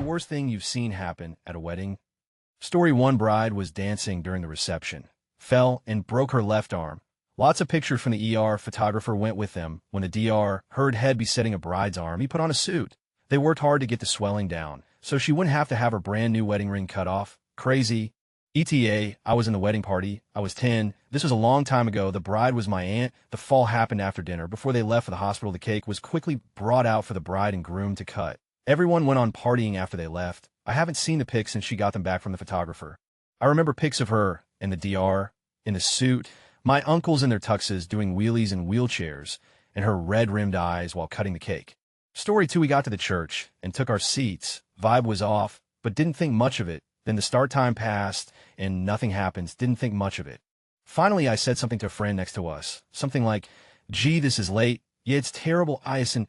worst thing you've seen happen at a wedding? Story 1. Bride was dancing during the reception, fell and broke her left arm. Lots of pictures from the ER. Photographer went with them. When the DR heard head besetting a bride's arm, he put on a suit. They worked hard to get the swelling down, so she wouldn't have to have her brand new wedding ring cut off. Crazy. ETA, I was in the wedding party. I was 10. This was a long time ago. The bride was my aunt. The fall happened after dinner. Before they left for the hospital, the cake was quickly brought out for the bride and groom to cut. Everyone went on partying after they left. I haven't seen the pics since she got them back from the photographer. I remember pics of her in the DR, in the suit, my uncles in their tuxes doing wheelies in wheelchairs, and her red-rimmed eyes while cutting the cake. Story 2. We got to the church and took our seats. Vibe was off, but didn't think much of it. Then the start time passed, and nothing happens. Didn't think much of it. Finally, I said something to a friend next to us. Something like, "Gee, this is late. Yeah, it's terrible, Ison."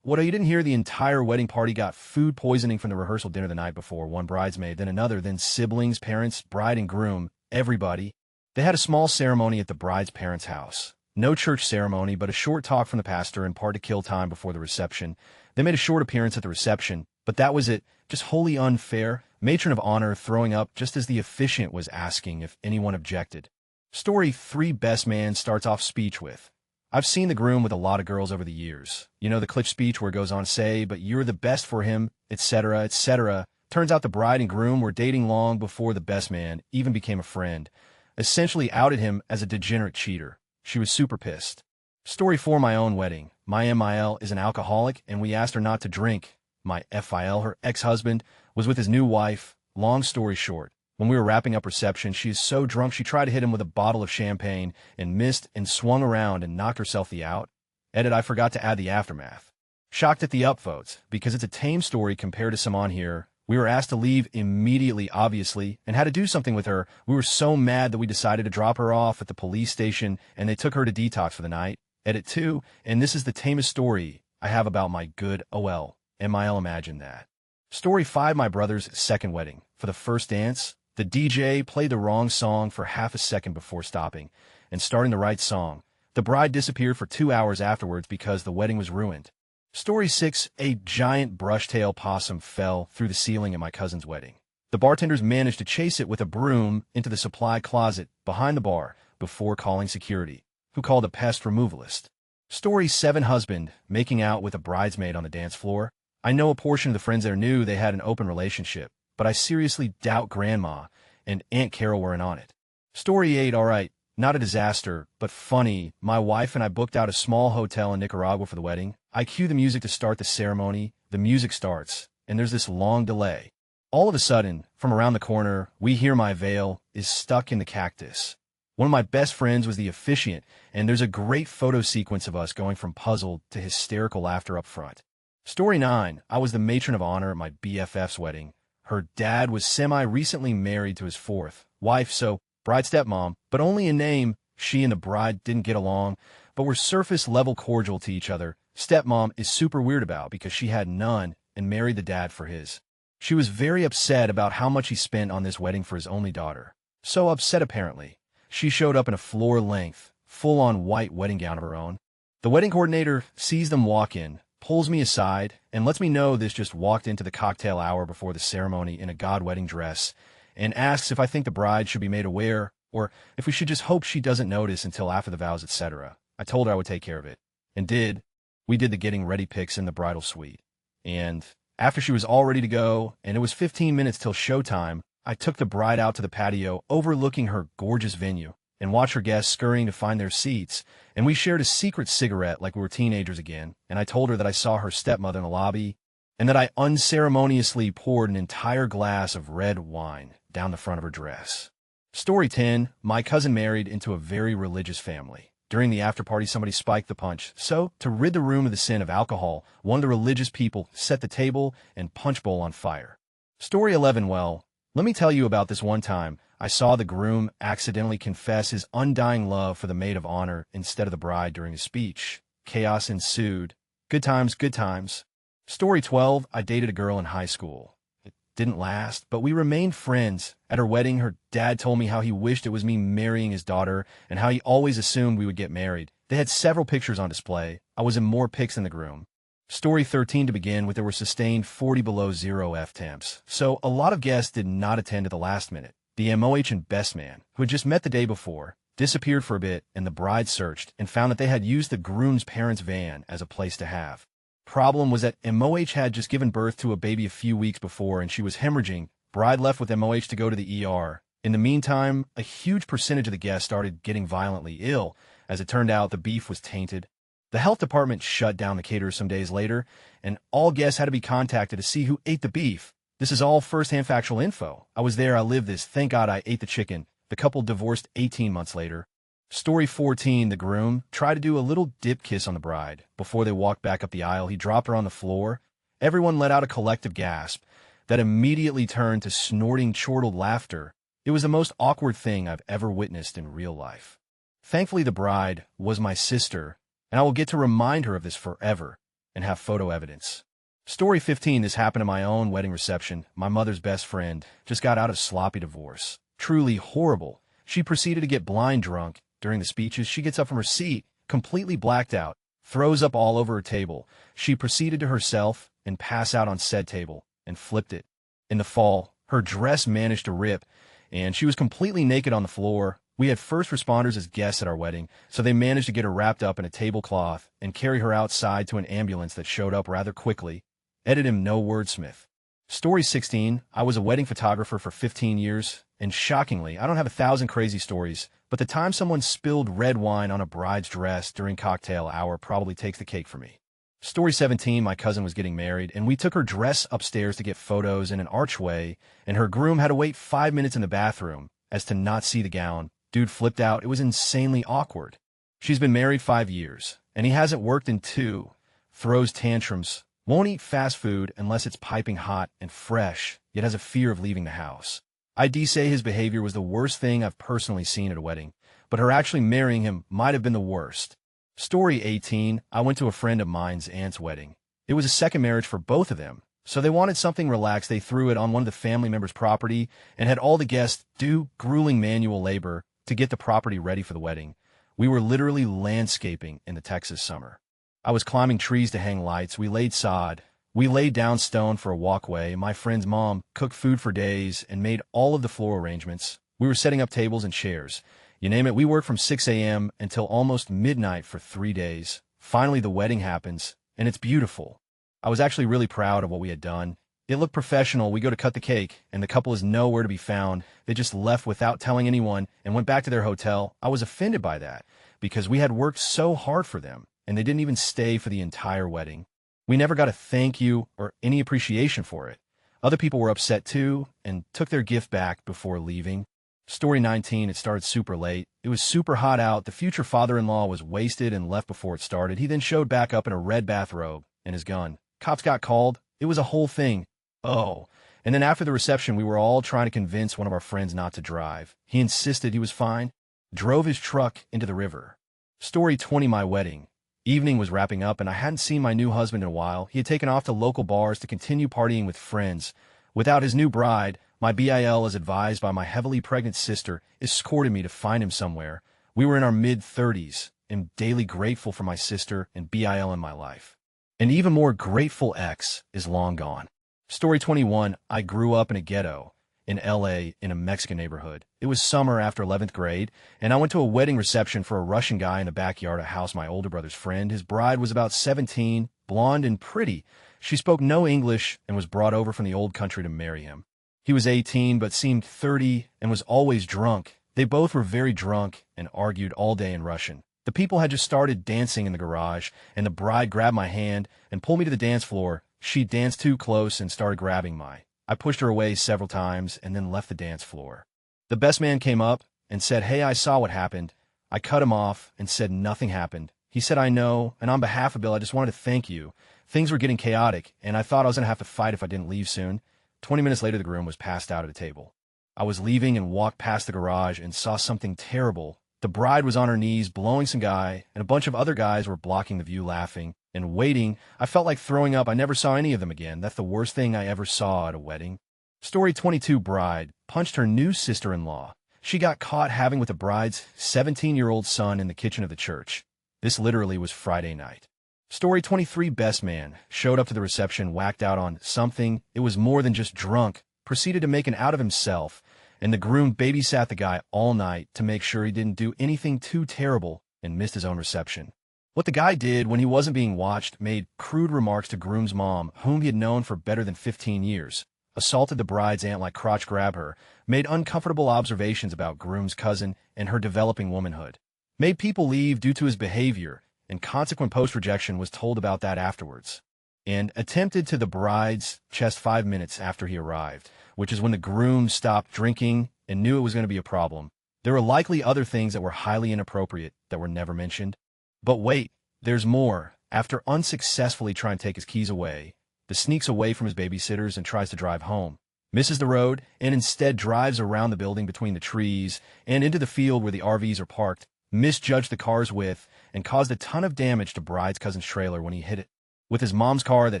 What, you didn't hear the entire wedding party got food poisoning from the rehearsal dinner the night before. One bridesmaid, then another, then siblings, parents, bride and groom, everybody. They had a small ceremony at the bride's parents' house. No church ceremony, but a short talk from the pastor in part to kill time before the reception. They made a short appearance at the reception, but that was it. Just wholly unfair. Matron of honor throwing up just as the officiant was asking if anyone objected. Story 3. Best man starts off speech with, "I've seen the groom with a lot of girls over the years. You know the cliché speech where it goes on to say, but you're the best for him, etc., etc. Turns out the bride and groom were dating long before the best man even became a friend. Essentially outed him as a degenerate cheater. She was super pissed." Story 4. My own wedding. My MIL is an alcoholic, and we asked her not to drink. My FIL, her ex-husband, was with his new wife. Long story short, when we were wrapping up reception, she is so drunk she tried to hit him with a bottle of champagne and missed and swung around and knocked herself the out. Edit, I forgot to add the aftermath. Shocked at the upvotes, because it's a tame story compared to some on here. We were asked to leave immediately, obviously, and had to do something with her. We were so mad that we decided to drop her off at the police station, and they took her to detox for the night. Edit 2, and this is the tamest story I have about my good OL. MIL, imagine that. Story 5. My brother's second wedding. For the first dance, the DJ played the wrong song for half a second before stopping and starting the right song. The bride disappeared for 2 hours afterwards because the wedding was ruined. Story 6. A giant brush-tail possum fell through the ceiling at my cousin's wedding. The bartenders managed to chase it with a broom into the supply closet behind the bar before calling security, who called a pest removalist. Story 7. Husband making out with a bridesmaid on the dance floor. I know a portion of the friends there knew they had an open relationship, but I seriously doubt Grandma and Aunt Carol were in on it. Story 8. All right, not a disaster, but funny. My wife and I booked out a small hotel in Nicaragua for the wedding. I cue the music to start the ceremony. The music starts, and there's this long delay. All of a sudden, from around the corner, we hear my veil is stuck in the cactus. One of my best friends was the officiant, and there's a great photo sequence of us going from puzzled to hysterical laughter up front. Story 9. I was the matron of honor at my BFF's wedding. Her dad was semi-recently married to his fourth wife, so bride stepmom, but only in name. She and the bride didn't get along, but were surface-level cordial to each other. Stepmom is super weird about because she had none and married the dad for his. She was very upset about how much he spent on this wedding for his only daughter. So upset, apparently. She showed up in a floor-length, full-on white wedding gown of her own. The wedding coordinator sees them walk in, pulls me aside, and lets me know this just walked into the cocktail hour before the ceremony in a god-wedding dress, and asks if I think the bride should be made aware, or if we should just hope she doesn't notice until after the vows, etc. I told her I would take care of it, and did. We did the getting ready pics in the bridal suite. And after she was all ready to go, and it was 15 minutes till showtime, I took the bride out to the patio overlooking her gorgeous venue, and watched her guests scurrying to find their seats, and we shared a secret cigarette like we were teenagers again, and I told her that I saw her stepmother in the lobby, and that I unceremoniously poured an entire glass of red wine down the front of her dress. Story 10. My cousin married into a very religious family. During the after-party, somebody spiked the punch, so, to rid the room of the sin of alcohol, one of the religious people set the table and punch bowl on fire. Story 11. Well, let me tell you about this one time I saw the groom accidentally confess his undying love for the maid of honor instead of the bride during his speech. Chaos ensued. Good times, good times. Story 12. I dated a girl in high school. It didn't last, but we remained friends. At her wedding, her dad told me how he wished it was me marrying his daughter and how he always assumed we would get married. They had several pictures on display. I was in more pics than the groom. Story 13 to begin with, there were sustained 40 below zero F temps, so a lot of guests did not attend at the last minute. The MOH and best man, who had just met the day before, disappeared for a bit, and the bride searched and found that they had used the groom's parents' van as a place to have. Problem was that MOH had just given birth to a baby a few weeks before and she was hemorrhaging. Bride left with MOH to go to the ER. In the meantime, a huge percentage of the guests started getting violently ill. As it turned out, the beef was tainted. The health department shut down the caterers some days later, and all guests had to be contacted to see who ate the beef. This is all first-hand factual info. I was there, I lived this, thank God I ate the chicken. The couple divorced 18 months later. Story 14, the groom tried to do a little dip kiss on the bride. Before they walked back up the aisle, he dropped her on the floor. Everyone let out a collective gasp that immediately turned to snorting, chortled laughter. It was the most awkward thing I've ever witnessed in real life. Thankfully, the bride was my sister, and I will get to remind her of this forever and have photo evidence. Story 15, this happened at my own wedding reception. My mother's best friend just got out of sloppy divorce. Truly horrible. She proceeded to get blind drunk. During the speeches, she gets up from her seat, completely blacked out, throws up all over her table. She proceeded to herself and pass out on said table and flipped it. In the fall, her dress managed to rip, and she was completely naked on the floor. We had first responders as guests at our wedding, so they managed to get her wrapped up in a tablecloth and carry her outside to an ambulance that showed up rather quickly. Edit him, no wordsmith. Story 16, I was a wedding photographer for 15 years, and shockingly, I don't have 1,000 crazy stories, but the time someone spilled red wine on a bride's dress during cocktail hour probably takes the cake for me. Story 17, my cousin was getting married, and we took her dress upstairs to get photos in an archway, and her groom had to wait 5 minutes in the bathroom as to not see the gown. Dude flipped out. It was insanely awkward. She's been married 5 years, and he hasn't worked in 2. Throws tantrums. Won't eat fast food unless it's piping hot and fresh, yet has a fear of leaving the house. I'd say his behavior was the worst thing I've personally seen at a wedding, but her actually marrying him might have been the worst. Story 18, I went to a friend of mine's aunt's wedding. It was a second marriage for both of them, so they wanted something relaxed. They threw it on one of the family members' property and had all the guests do grueling manual labor to get the property ready for the wedding. We were literally landscaping in the Texas summer. I was climbing trees to hang lights. We laid sod. We laid down stone for a walkway. My friend's mom cooked food for days and made all of the floor arrangements. We were setting up tables and chairs. You name it, we worked from 6 a.m. until almost midnight for 3 days. Finally, the wedding happens, and it's beautiful. I was actually really proud of what we had done. It looked professional. We go to cut the cake, and the couple is nowhere to be found. They just left without telling anyone and went back to their hotel. I was offended by that because we had worked so hard for them, and they didn't even stay for the entire wedding. We never got a thank you or any appreciation for it. Other people were upset too and took their gift back before leaving. Story 19, it started super late. It was super hot out. The future father-in-law was wasted and left before it started. He then showed back up in a red bathrobe and his gun. Cops got called. It was a whole thing. Oh, and then after the reception, we were all trying to convince one of our friends not to drive. He insisted he was fine. Drove his truck into the river. Story 20, my wedding. Evening was wrapping up, and I hadn't seen my new husband in a while. He had taken off to local bars to continue partying with friends. Without his new bride, my BIL, as advised by my heavily pregnant sister, escorted me to find him somewhere. We were in our mid-30s, and daily grateful for my sister and BIL in my life. An even more grateful ex is long gone. Story 21, I grew up in a ghetto in LA in a Mexican neighborhood. It was summer after 11th grade, and I went to a wedding reception for a Russian guy in the backyard of a house my older brother's friend. His bride was about 17, blonde and pretty. She spoke no English and was brought over from the old country to marry him. He was 18 but seemed 30 and was always drunk. They both were very drunk and argued all day in Russian. The people had just started dancing in the garage, and the bride grabbed my hand and pulled me to the dance floor. She danced too close and started grabbing I pushed her away several times and then left the dance floor. The best man came up and said, "Hey, I saw what happened." I cut him off and said nothing happened. He said, "I know, and on behalf of Bill, I just wanted to thank you. Things were getting chaotic, and I thought I was going to have to fight if I didn't leave soon." 20 minutes later, the groom was passed out at a table. I was leaving and walked past the garage and saw something terrible. The bride was on her knees blowing some guy, and a bunch of other guys were blocking the view laughing and waiting. I felt like throwing up. I never saw any of them again. That's the worst thing I ever saw at a wedding. Story 22, bride punched her new sister-in-law. She got caught having with the bride's 17-year-old son in the kitchen of the church. This literally was Friday night. Story 23 Best man showed up to the reception whacked out on something. It was more than just drunk, proceeded to make an out of himself, and the groom babysat the guy all night to make sure he didn't do anything too terrible and missed his own reception. What the guy did when he wasn't being watched made crude remarks to groom's mom, whom he had known for better than 15 years, assaulted the bride's aunt like crotch grab her, made uncomfortable observations about groom's cousin and her developing womanhood, made people leave due to his behavior, and consequent post-rejection was told about that afterwards, and attempted to the bride's chest 5 minutes after he arrived, which is when the groom stopped drinking and knew it was going to be a problem. There were likely other things that were highly inappropriate that were never mentioned. But wait, there's more. After unsuccessfully trying to take his keys away, the sneaks away from his babysitters and tries to drive home, misses the road, and instead drives around the building between the trees and into the field where the RVs are parked, misjudged the car's width, and caused a ton of damage to bride's cousin's trailer when he hit it. With his mom's car that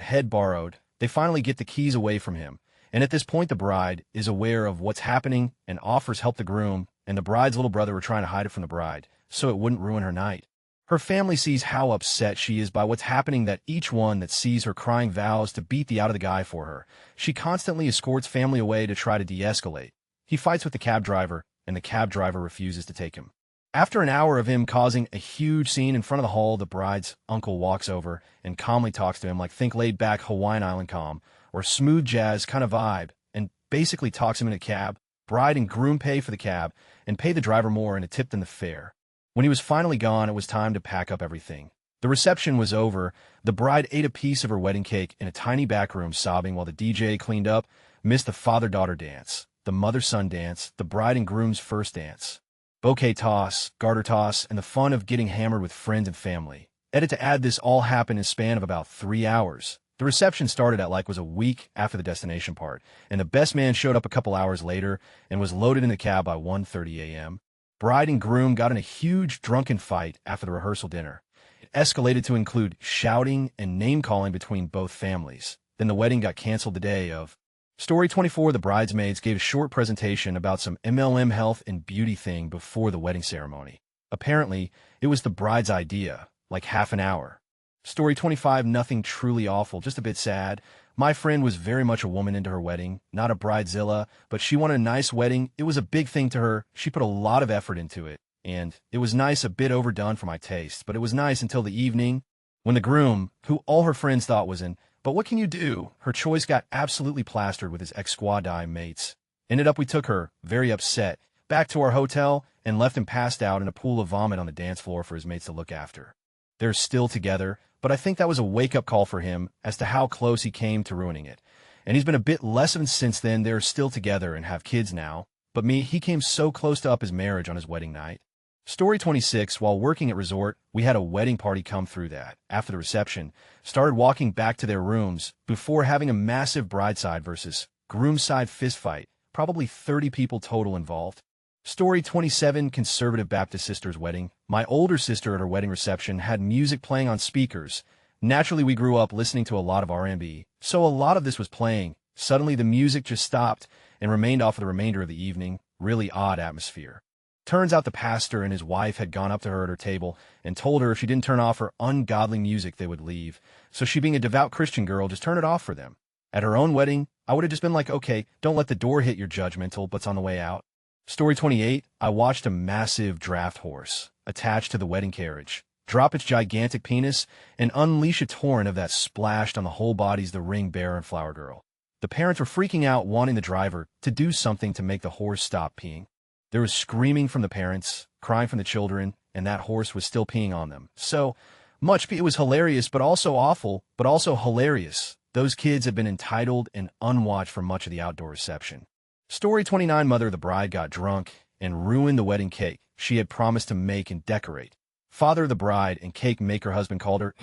Head borrowed, they finally get the keys away from him, and at this point the bride is aware of what's happening and offers help the groom, and the bride's little brother were trying to hide it from the bride, so it wouldn't ruin her night. Her family sees how upset she is by what's happening that each one that sees her crying vows to beat the out of the guy for her. She constantly escorts family away to try to de-escalate. He fights with the cab driver, and the cab driver refuses to take him. After an hour of him causing a huge scene in front of the hall, the bride's uncle walks over and calmly talks to him like think laid-back Hawaiian Island calm or smooth jazz kind of vibe, and basically talks him in a cab. Bride and groom pay for the cab and pay the driver more in a tip than the fare. When he was finally gone, it was time to pack up everything. The reception was over. The bride ate a piece of her wedding cake in a tiny back room sobbing while the DJ cleaned up, missed the father-daughter dance, the mother-son dance, the bride and groom's first dance, bouquet toss, garter toss, and the fun of getting hammered with friends and family. Edit to add this all happened in a span of about 3 hours. The reception started at was a week after the destination part, and the best man showed up a couple hours later and was loaded in the cab by 1:30 a.m. Bride and groom got in a huge drunken fight after the rehearsal dinner. It escalated to include shouting and name-calling between both families. Then the wedding got canceled the day of. Story 24, the bridesmaids gave a short presentation about some MLM health and beauty thing before the wedding ceremony. Apparently, it was the bride's idea, like half an hour. Story 25, nothing truly awful, just a bit sad. My friend was very much a woman into her wedding, not a bridezilla, but she wanted a nice wedding. It was a big thing to her. She put a lot of effort into it, and it was nice, a bit overdone for my taste, but it was nice until the evening when the groom, who all her friends thought was in, but what can you do? Her choice got absolutely plastered with his ex-squad mates. Ended up we took her, very upset, back to our hotel and left him passed out in a pool of vomit on the dance floor for his mates to look after. They're still together, but I think that was a wake-up call for him as to how close he came to ruining it. And he's been a bit less of it since then. They're still together and have kids now. But me, he came so close to up his marriage on his wedding night. Story 26, while working at resort, we had a wedding party come through that, after the reception, started walking back to their rooms before having a massive brideside versus groomside fistfight, probably 30 people total involved. Story 27, conservative Baptist sister's wedding. My older sister at her wedding reception had music playing on speakers. Naturally, we grew up listening to a lot of R&B, so a lot of this was playing. Suddenly, the music just stopped and remained off for the remainder of the evening. Really odd atmosphere. Turns out the pastor and his wife had gone up to her at her table and told her if she didn't turn off her ungodly music, they would leave. So she, being a devout Christian girl, just turned it off for them. At her own wedding, I would have just been like, okay, don't let the door hit your judgmental, but's on the way out. Story 28, I watched a massive draft horse attached to the wedding carriage drop its gigantic penis and unleash a torrent of that splashed on the whole bodies the ring bearer and flower girl. The parents were freaking out, wanting the driver to do something to make the horse stop peeing. There was screaming from the parents, crying from the children, and that horse was still peeing on them. So much it was hilarious, but also awful, but also hilarious. Those kids had been entitled and unwatched for much of the outdoor reception. Story 29, mother of the bride got drunk and ruined the wedding cake she had promised to make and decorate. Father of the bride and cake maker husband called her.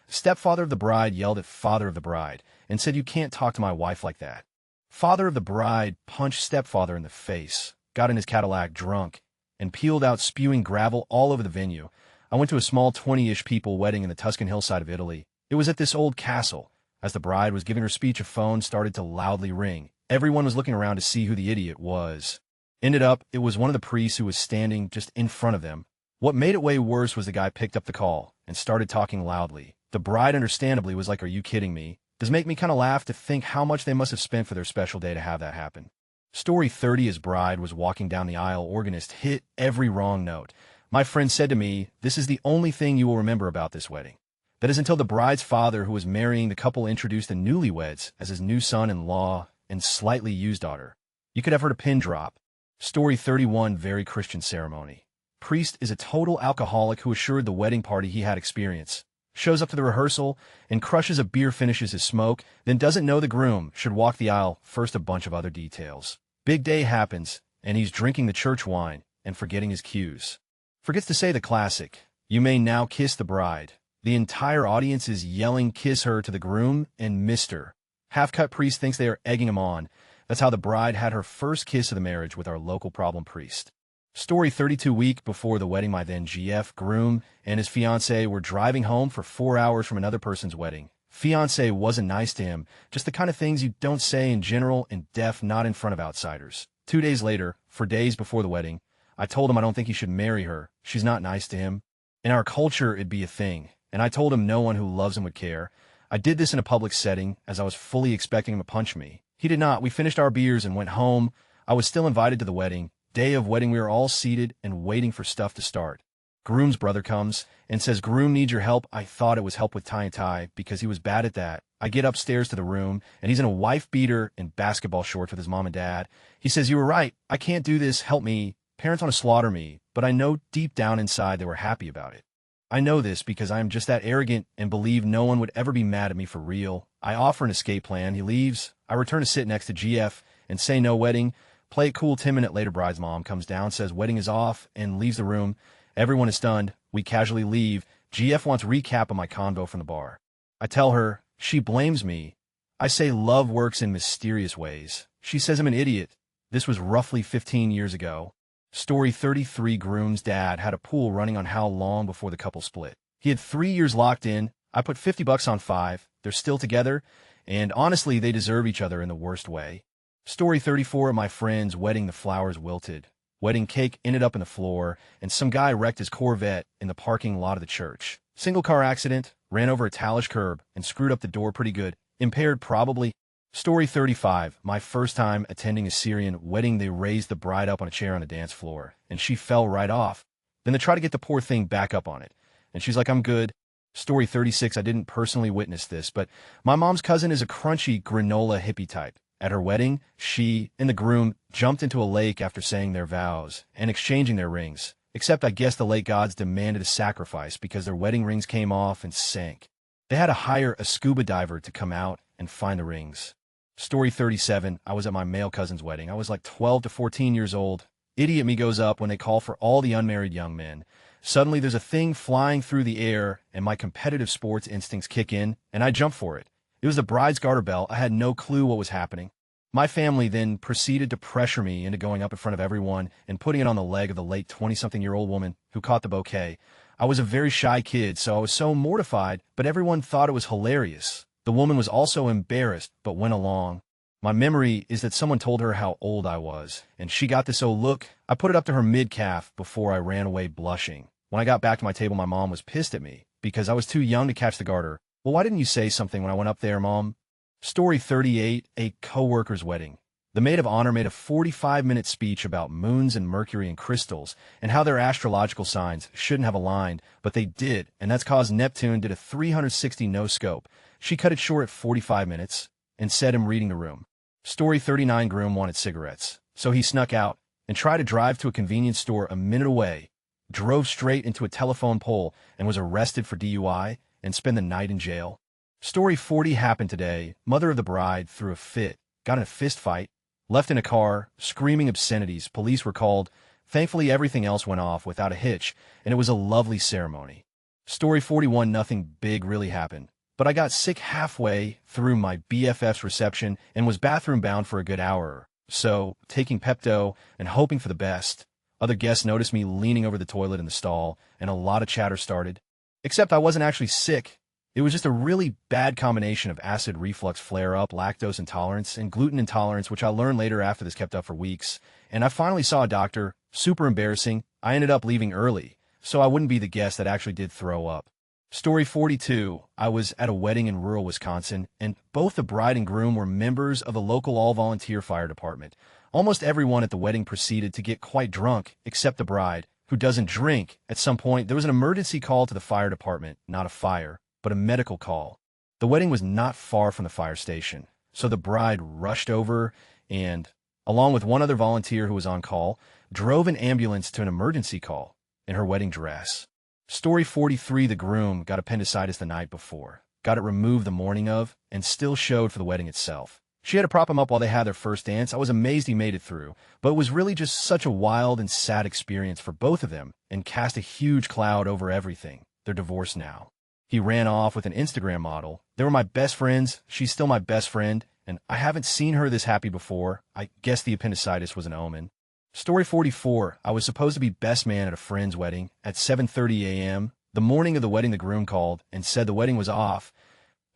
Stepfather of the bride yelled at father of the bride and said, "You can't talk to my wife like that." Father of the bride punched stepfather in the face, got in his Cadillac drunk, and peeled out spewing gravel all over the venue. I went to a small 20-ish people wedding in the Tuscan hillside of Italy. It was at this old castle. As the bride was giving her speech, a phone started to loudly ring. Everyone was looking around to see who the idiot was. Ended up, it was one of the priests who was standing just in front of them. What made it way worse was the guy picked up the call and started talking loudly, The bride understandably was like, "Are you kidding me?" Does make me kind of laugh to think how much they must have spent for their special day to have that happen. Story 30, as bride was walking down the aisle, organist hit every wrong note. My friend said to me, "This is the only thing you will remember about this wedding." That is until the bride's father, who was marrying the couple, introduced the newlyweds as his new son-in-law and slightly used daughter. You could have heard a pin drop. Story 31, very Christian ceremony. Priest is a total alcoholic who assured the wedding party he had experience. Shows up to the rehearsal and crushes a beer, finishes his smoke, then doesn't know the groom should walk the aisle, first a bunch of other details. Big day happens, and he's drinking the church wine and forgetting his cues. Forgets to say the classic, "You may now kiss the bride." The entire audience is yelling "kiss her" to the groom and Mr. Half-cut priest thinks they are egging him on. That's how the bride had her first kiss of the marriage with our local problem priest. Story 32, week before the wedding, my then GF groom and his fiancée were driving home for 4 hours from another person's wedding. Fiancée wasn't nice to him, just the kind of things you don't say in general, and deaf, not in front of outsiders. 2 days later, for days before the wedding, I told him I don't think he should marry her. She's not nice to him. In our culture, it'd be a thing, and I told him no one who loves him would care. I did this in a public setting, as I was fully expecting him to punch me. He did not. We finished our beers and went home. I was still invited to the wedding. Day of wedding, we were all seated and waiting for stuff to start. Groom's brother comes and says, "Groom needs your help." I thought it was help with tie and tie because he was bad at that. I get upstairs to the room, and he's in a wife beater and basketball shorts with his mom and dad. He says, "You were right. I can't do this. Help me. Parents want to slaughter me." But I know deep down inside they were happy about it. I know this because I am just that arrogant and believe no one would ever be mad at me for real. I offer an escape plan. He leaves. I return to sit next to GF and say no wedding. Play it cool. 10 minutes later, bride's mom comes down, says wedding is off, and leaves the room. Everyone is stunned. We casually leave. GF wants recap of my convo from the bar. I tell her. She blames me. I say love works in mysterious ways. She says I'm an idiot. This was roughly 15 years ago. Story 33, groom's dad had a pool running on how long before the couple split. He had 3 years locked in. I put $50 on 5. They're still together, and honestly, they deserve each other in the worst way. Story 34, at my friend's wedding, the flowers wilted. Wedding cake ended up in the floor, and some guy wrecked his Corvette in the parking lot of the church. Single car accident, ran over a tallish curb, and screwed up the door pretty good. Impaired, probably. Story 35, my first time attending a Syrian wedding. They raised the bride up on a chair on the dance floor, and she fell right off. Then they try to get the poor thing back up on it, and she's like, "I'm good." Story 36, I didn't personally witness this, but my mom's cousin is a crunchy granola hippie type. At her wedding, she and the groom jumped into a lake after saying their vows and exchanging their rings. Except I guess the lake gods demanded a sacrifice because their wedding rings came off and sank. They had to hire a scuba diver to come out and find the rings. Story 37, I was at my male cousin's wedding. I was like 12 to 14 years old. Idiot me goes up when they call for all the unmarried young men. Suddenly there's a thing flying through the air, and my competitive sports instincts kick in, and I jump for it. It was the bride's garter belt. I had no clue what was happening. My family then proceeded to pressure me into going up in front of everyone and putting it on the leg of the late 20-something-year-old woman who caught the bouquet. I was a very shy kid, so I was so mortified, but everyone thought it was hilarious. The woman was also embarrassed, but went along. My memory is that someone told her how old I was, and she got this "oh look." I put it up to her mid-calf before I ran away blushing. When I got back to my table, my mom was pissed at me because I was too young to catch the garter. "Well, why didn't you say something when I went up there, Mom?" Story 38, a coworker's wedding. The maid of honor made a 45-minute speech about moons and Mercury and crystals and how their astrological signs shouldn't have aligned, but they did, and that's caused Neptune did a 360 no-scope. She cut it short at 45 minutes and said I'm reading the room. Story 39, groom wanted cigarettes, so he snuck out and tried to drive to a convenience store a minute away, drove straight into a telephone pole and was arrested for DUI and spent the night in jail. Story 40 happened today. Mother of the bride threw a fit, got in a fist fight, left in a car, screaming obscenities. Police were called. Thankfully, everything else went off without a hitch, and it was a lovely ceremony. Story 41, nothing big really happened, but I got sick halfway through my BFF's reception and was bathroom bound for a good hour. So, taking Pepto and hoping for the best. Other guests noticed me leaning over the toilet in the stall, and a lot of chatter started. Except I wasn't actually sick. It was just a really bad combination of acid reflux flare-up, lactose intolerance, and gluten intolerance, which I learned later after this kept up for weeks. And I finally saw a doctor. Super embarrassing. I ended up leaving early, so I wouldn't be the guest that actually did throw up. Story 42. I was at a wedding in rural Wisconsin, and both the bride and groom were members of the local all-volunteer fire department. Almost everyone at the wedding proceeded to get quite drunk, except the bride, who doesn't drink. At some point, there was an emergency call to the fire department, not a fire, but a medical call. The wedding was not far from the fire station, so the bride rushed over and, along with one other volunteer who was on call, drove an ambulance to an emergency call in her wedding dress. Story 43. The groom got appendicitis the night before, got it removed the morning of, and still showed for the wedding itself. She had to prop him up while they had their first dance. I was amazed he made it through, but it was really just such a wild and sad experience for both of them and cast a huge cloud over everything. They're divorced now. He ran off with an Instagram model. They were my best friends. She's still my best friend, and I haven't seen her this happy before. I guess the appendicitis was an omen. Story 44. I was supposed to be best man at a friend's wedding at 7:30 a.m. The morning of the wedding, the groom called and said the wedding was off.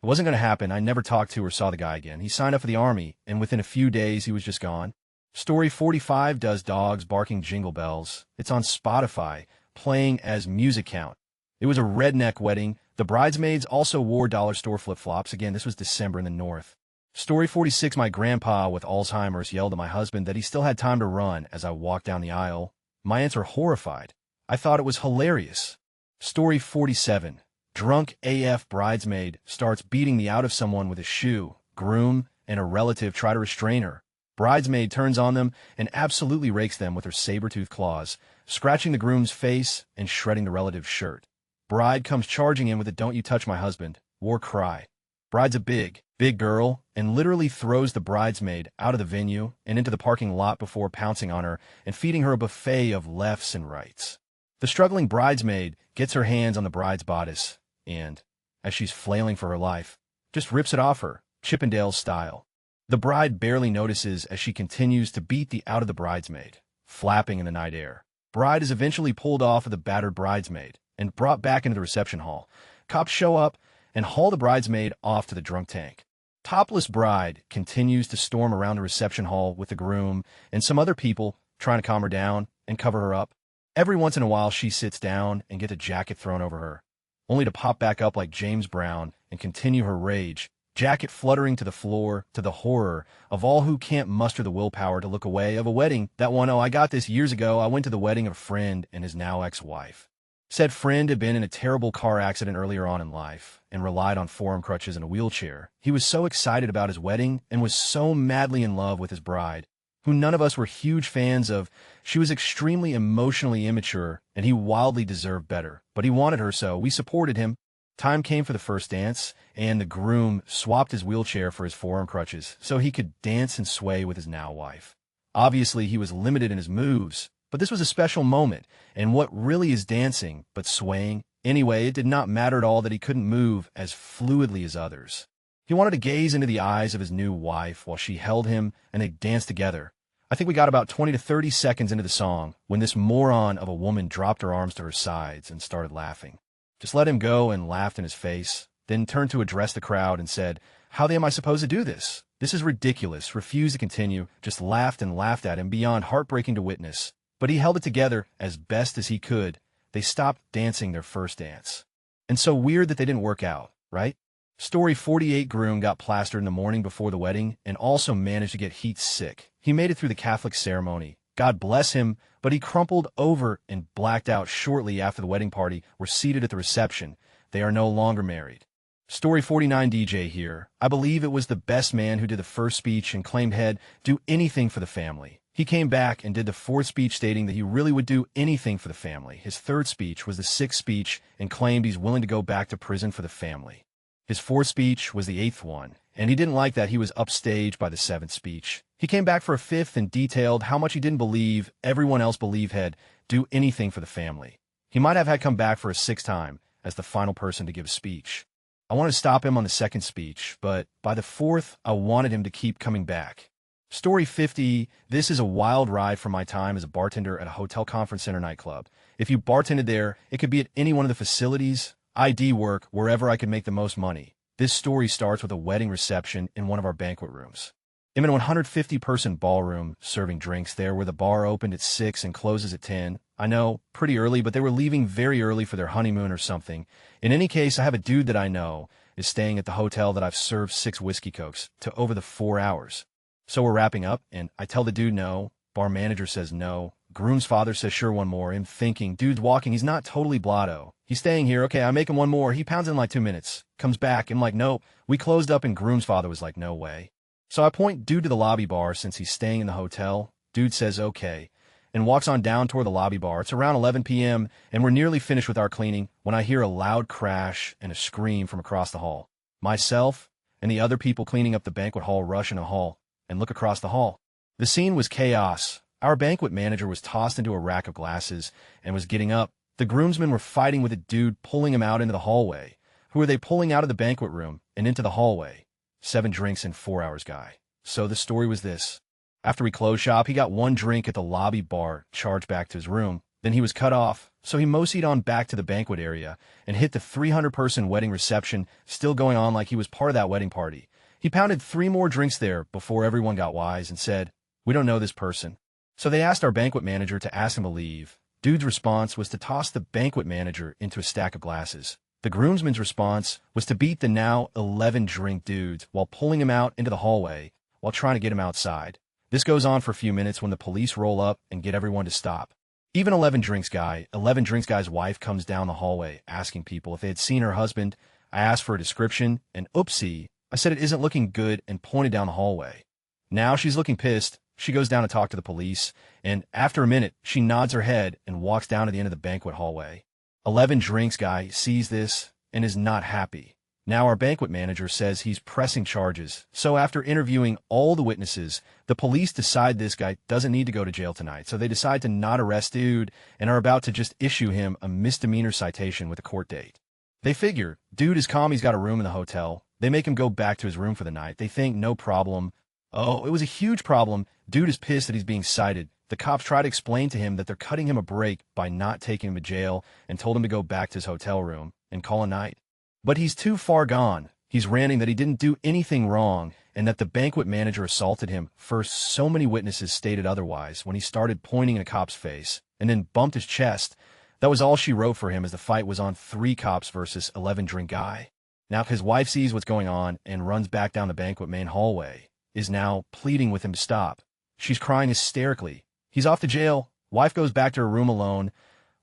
It wasn't going to happen. I never talked to or saw the guy again. He signed up for the Army, and within a few days, he was just gone. Story 45. Does dogs barking jingle bells? It's on Spotify, playing as music count. It was a redneck wedding. The bridesmaids also wore dollar store flip-flops. Again, this was December in the North. Story 46. My grandpa with Alzheimer's yelled at my husband that he still had time to run as I walked down the aisle. My aunts were horrified. I thought it was hilarious. Story 47. Drunk AF bridesmaid starts beating the out of someone with a shoe. Groom and a relative try to restrain her. Bridesmaid turns on them and absolutely rakes them with her saber-toothed claws, scratching the groom's face and shredding the relative's shirt. Bride comes charging in with a "Don't you touch my husband" war cry. Bride's a big girl and literally throws the bridesmaid out of the venue and into the parking lot before pouncing on her and feeding her a buffet of lefts and rights. The struggling bridesmaid gets her hands on the bride's bodice and, as she's flailing for her life, just rips it off her, Chippendales style. The bride barely notices as she continues to beat the out of the bridesmaid, flapping in the night air. Bride is eventually pulled off of the battered bridesmaid and brought back into the reception hall. Cops show up and haul the bridesmaid off to the drunk tank. Topless bride continues to storm around the reception hall with the groom and some other people trying to calm her down and cover her up. Every once in a while, she sits down and gets a jacket thrown over her, only to pop back up like James Brown and continue her rage, jacket fluttering to the floor, to the horror of all who can't muster the willpower to look away of a wedding that one, "Oh, I got this years ago. I went to the wedding of a friend and his now ex-wife." Said friend had been in a terrible car accident earlier on in life and relied on forearm crutches and a wheelchair. He was so excited about his wedding and was so madly in love with his bride, who none of us were huge fans of. She was extremely emotionally immature, and he wildly deserved better. But he wanted her, so we supported him. Time came for the first dance, and the groom swapped his wheelchair for his forearm crutches so he could dance and sway with his now wife. Obviously, he was limited in his moves, but this was a special moment, and what really is dancing but swaying? Anyway, it did not matter at all that he couldn't move as fluidly as others. He wanted to gaze into the eyes of his new wife while she held him, and they danced together. I think we got about 20 to 30 seconds into the song when this moron of a woman dropped her arms to her sides and started laughing. Just let him go and laughed in his face, then turned to address the crowd and said, "How am I supposed to do this? This is ridiculous." Refused to continue, just laughed and laughed at him beyond heartbreaking to witness. But he held it together as best as he could. They stopped dancing their first dance. And so weird that they didn't work out, right? Story 48. Groom got plastered in the morning before the wedding and also managed to get heat sick. He made it through the Catholic ceremony. God bless him, but he crumpled over and blacked out shortly after the wedding party were seated at the reception. They are no longer married. Story 49. DJ here. I believe it was the best man who did the first speech and claimed he'd do anything for the family. He came back and did the fourth speech stating that he really would do anything for the family. His third speech was the sixth speech and claimed he's willing to go back to prison for the family. His fourth speech was the eighth one, and he didn't like that he was upstaged by the seventh speech. He came back for a fifth and detailed how much he didn't believe everyone else believed he'd do anything for the family. He might have had come back for a sixth time as the final person to give a speech. I wanted to stop him on the second speech, but by the fourth, I wanted him to keep coming back. Story 50. This is a wild ride from my time as a bartender at a hotel conference center nightclub. If you bartended there, it could be at any one of the facilities, ID work, wherever I could make the most money. This story starts with a wedding reception in one of our banquet rooms. I'm in a 150-person ballroom serving drinks there where the bar opened at 6 and closes at 10. I know, pretty early, but they were leaving very early for their honeymoon or something. In any case, I have a dude that I know is staying at the hotel that I've served 6 whiskey cokes to over the 4 hours. So we're wrapping up, and I tell the dude no. Bar manager says no. Groom's father says sure, one more. I'm thinking, dude's walking, he's not totally blotto. He's staying here, okay, I make him one more. He pounds in like 2 minutes. Comes back, I'm like, nope. We closed up and groom's father was like, no way. So I point dude to the lobby bar since he's staying in the hotel. Dude says okay, and walks on down toward the lobby bar. It's around 11 p.m., and we're nearly finished with our cleaning when I hear a loud crash and a scream from across the hall. Myself and the other people cleaning up the banquet hall rush in the hall and look across the hall. The scene was chaos. Our banquet manager was tossed into a rack of glasses and was getting up. The groomsmen were fighting with a dude, pulling him out into the hallway. Who are they pulling out of the banquet room and into the hallway? 7 drinks in 4 hours guy. So the story was this. After we closed shop, he got 1 drink at the lobby bar, charged back to his room. Then he was cut off, so he moseyed on back to the banquet area and hit the 300-person wedding reception, still going on like he was part of that wedding party. He pounded 3 more drinks there before everyone got wise and said, "We don't know this person." So they asked our banquet manager to ask him to leave. Dude's response was to toss the banquet manager into a stack of glasses. The groomsman's response was to beat the now 11-drink dudes while pulling him out into the hallway while trying to get him outside. This goes on for a few minutes when the police roll up and get everyone to stop. Even 11 Drinks Guy's wife comes down the hallway asking people if they had seen her husband. I asked for a description, and oopsie, I said it isn't looking good and pointed down the hallway. Now she's looking pissed. She goes down to talk to the police, and after a minute, she nods her head and walks down to the end of the banquet hallway. 11 Drinks Guy sees this and is not happy. Now our banquet manager says he's pressing charges. So after interviewing all the witnesses, the police decide this guy doesn't need to go to jail tonight. So they decide to not arrest dude and are about to just issue him a misdemeanor citation with a court date. They figure, dude is calm, he's got a room in the hotel. They make him go back to his room for the night. They think no problem. Oh, it was a huge problem. Dude is pissed that he's being cited. The cops try to explain to him that they're cutting him a break by not taking him to jail and told him to go back to his hotel room and call a night. But he's too far gone. He's ranting that he didn't do anything wrong and that the banquet manager assaulted him. First, so many witnesses stated otherwise when he started pointing in a cop's face and then bumped his chest. That was all she wrote for him as the fight was on 3 cops versus 11 Drink Guy. Now his wife sees what's going on and runs back down the banquet main hallway, is now pleading with him to stop. She's crying hysterically. He's off to jail. Wife goes back to her room alone.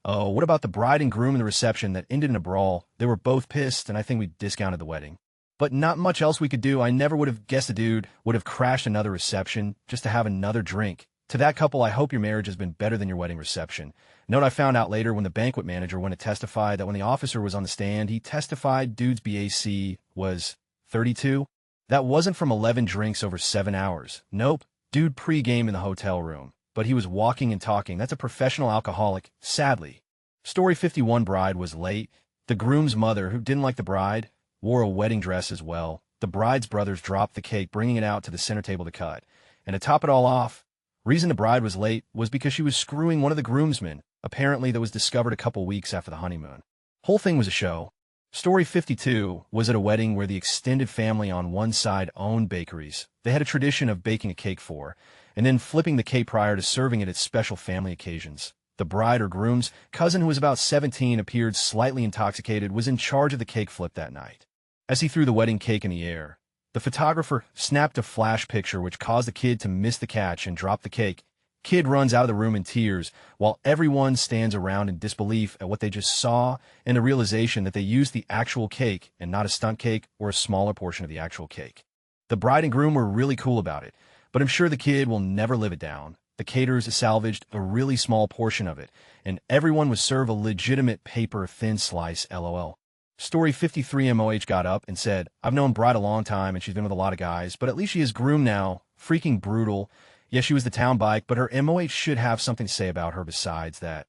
Oh, what about the bride and groom in the reception that ended in a brawl? They were both pissed, and I think we discounted the wedding. But not much else we could do. I never would have guessed a dude would have crashed another reception just to have another drink. To that couple, I hope your marriage has been better than your wedding reception. Note I found out later when the banquet manager went to testify that when the officer was on the stand, he testified dude's BAC was 32. That wasn't from 11 drinks over 7 hours. Nope. Dude pre-game in the hotel room. But he was walking and talking. That's a professional alcoholic, sadly. Story 51 bride was late. The groom's mother, who didn't like the bride, wore a wedding dress as well. The bride's brothers dropped the cake, bringing it out to the center table to cut. And to top it all off, reason the bride was late was because she was screwing one of the groomsmen, apparently that was discovered a couple weeks after the honeymoon. Whole thing was a show. Story 52 was at a wedding where the extended family on one side owned bakeries. They had a tradition of baking a cake for, and then flipping the cake prior to serving it at special family occasions. The bride or groom's cousin, who was about 17, appeared slightly intoxicated, was in charge of the cake flip that night. As he threw the wedding cake in the air, the photographer snapped a flash picture which caused the kid to miss the catch and drop the cake. Kid runs out of the room in tears, while everyone stands around in disbelief at what they just saw and the realization that they used the actual cake and not a stunt cake or a smaller portion of the actual cake. The bride and groom were really cool about it, but I'm sure the kid will never live it down. The caterers salvaged a really small portion of it, and everyone was served a legitimate paper-thin slice, LOL. Story 53 MOH got up and said, I've known bride a long time and she's been with a lot of guys, but at least she is groom now. Freaking brutal. Yes, she was the town bike, but her MOH should have something to say about her besides that.